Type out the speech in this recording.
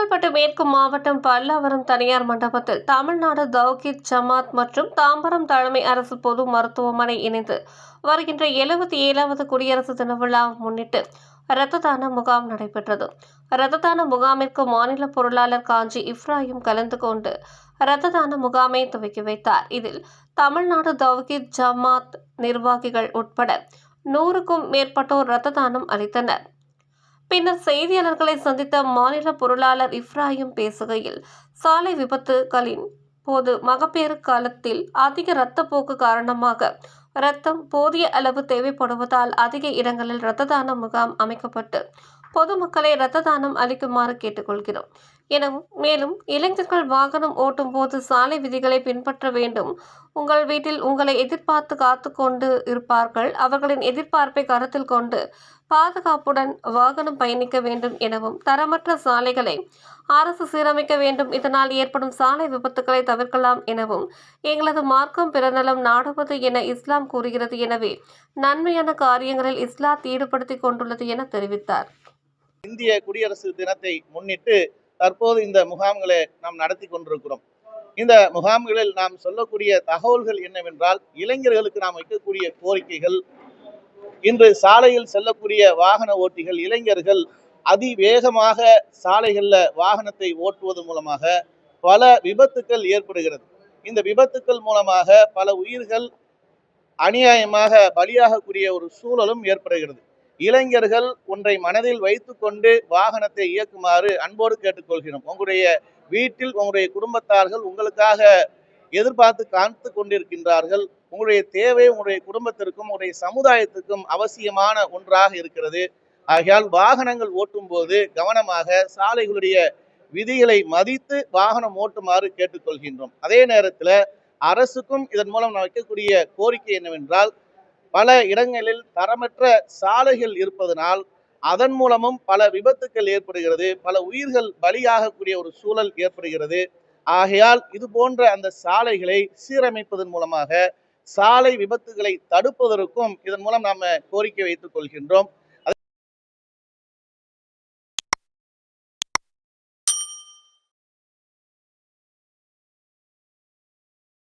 செங்கல்பட்டு மேற்கு மாவட்டம் பல்லாவரம் தனியார் மண்டபத்தில் தமிழ்நாடு தௌஹீத் ஜமாத் மற்றும் தாம்பரம் தலைமை அரசு பொது மருத்துவமனை இணைந்து வருகின்ற 77வது குடியரசு தின விழா முன்னிட்டு இரத்த தான முகாம் நடைபெற்றது. இரத்த தான முகாமிற்கு மாநில பொருளாளர் காஞ்சி இப்ராஹிம் கலந்து கொண்டு இரத்த தான முகாமை துவக்கி வைத்தார். இதில் தமிழ்நாடு தௌஹீத் ஜமாத் நிர்வாகிகள் உட்பட 100க்கும் மேற்பட்டோர் இரத்த தானம் அளித்தனர். பின்னர் செய்தியாளர்களை சந்தித்த மாநில பொருளாளர் இப்ராஹிம் பேசுகையில், சாலை விபத்துகளின் போது மகப்பேறு காலத்தில் அதிக இரத்தப்போக்கு காரணமாக இரத்தம் போதிய அளவு தேவைப்படுவதால் அதிக இடங்களில் இரத்த தான முகாம் அமைக்கப்பட்டு பொதுமக்களை இரத்த தானம் அளிக்குமாறு கேட்டுக்கொள்கிறோம் எனவும், மேலும் இளைஞர்கள் வாகனம் ஓட்டும் போது சாலை விதிகளை பின்பற்ற வேண்டும். உங்கள் வீட்டில் உங்களை எதிர்பார்த்து காத்து கொண்டு இருப்பார்கள். அவர்களின் எதிர்பார்ப்பை கருத்தில் கொண்டு பாதுகாப்புடன் வாகனம் பயணிக்க வேண்டும் எனவும், தரமற்ற சாலைகளை அரசு சீரமைக்க வேண்டும். இதனால் ஏற்படும் சாலை விபத்துக்களை தவிர்க்கலாம் எனவும், எங்களது மார்க்கம் பிறநலம் நாடுவது என இஸ்லாம் கூறுகிறது. எனவே நன்மையான காரியங்களில் இஸ்லாத் ஈடுபடுத்திக் கொண்டுள்ளது என தெரிவித்தார். இந்திய குடியரசு தினத்தை முன்னிட்டு தற்போது இந்த முகாம்களை நாம் நடத்தி கொண்டிருக்கிறோம். இந்த முகாம்களில் நாம் சொல்லக்கூடிய தகவல்கள் என்னவென்றால், இளைஞர்களுக்கு நாம் வைக்கக்கூடிய கோரிக்கைகள், இன்று சாலையில் செல்லக்கூடிய வாகன ஓட்டிகள் இளைஞர்கள் அதிவேகமாக சாலைகளில் வாகனத்தை ஓட்டுவது மூலமாக பல விபத்துக்கள் ஏற்படுகிறது. இந்த விபத்துக்கள் மூலமாக பல உயிர்கள் அநியாயமாக பலியாகக்கூடிய ஒரு சூழலும் ஏற்படுகிறது. இளைஞர்கள் ஒன்றை மனதில் வைத்து கொண்டு வாகனத்தை இயக்குமாறு அன்போடு கேட்டுக்கொள்கிறோம். உங்களுடைய வீட்டில் உங்களுடைய குடும்பத்தார்கள் உங்களுக்காக எதிர்பார்த்து காத்து கொண்டிருக்கின்றார்கள். உங்களுடைய தேவை உங்களுடைய குடும்பத்திற்கும் உங்களுடைய சமுதாயத்துக்கும் அவசியமான ஒன்றாக இருக்கிறது. ஆகையால் வாகனங்கள் ஓட்டும் போது கவனமாக சாலைகளுடைய விதிகளை மதித்து வாகனம் ஓட்டுமாறு கேட்டுக்கொள்கின்றோம். அதே நேரத்தில் அரசுக்கும் இதன் மூலம் நான் வைக்கக்கூடிய கோரிக்கை என்னவென்றால், பல இடங்களில் தரமற்ற சாலைகள் இருப்பதனால் அதன் மூலமும் பல விபத்துக்கள் ஏற்படுகிறது, பல உயிர்கள் பலியாகக்கூடிய ஒரு சூழல் ஏற்படுகிறது. ஆகையால் இது போன்ற அந்த சாலைகளை சீரமைப்பதன் மூலமாக சாலை விபத்துகளை தடுப்பதற்கும் இதன் மூலம் நாம் கோரிக்கை வைத்துக் கொள்கின்றோம்.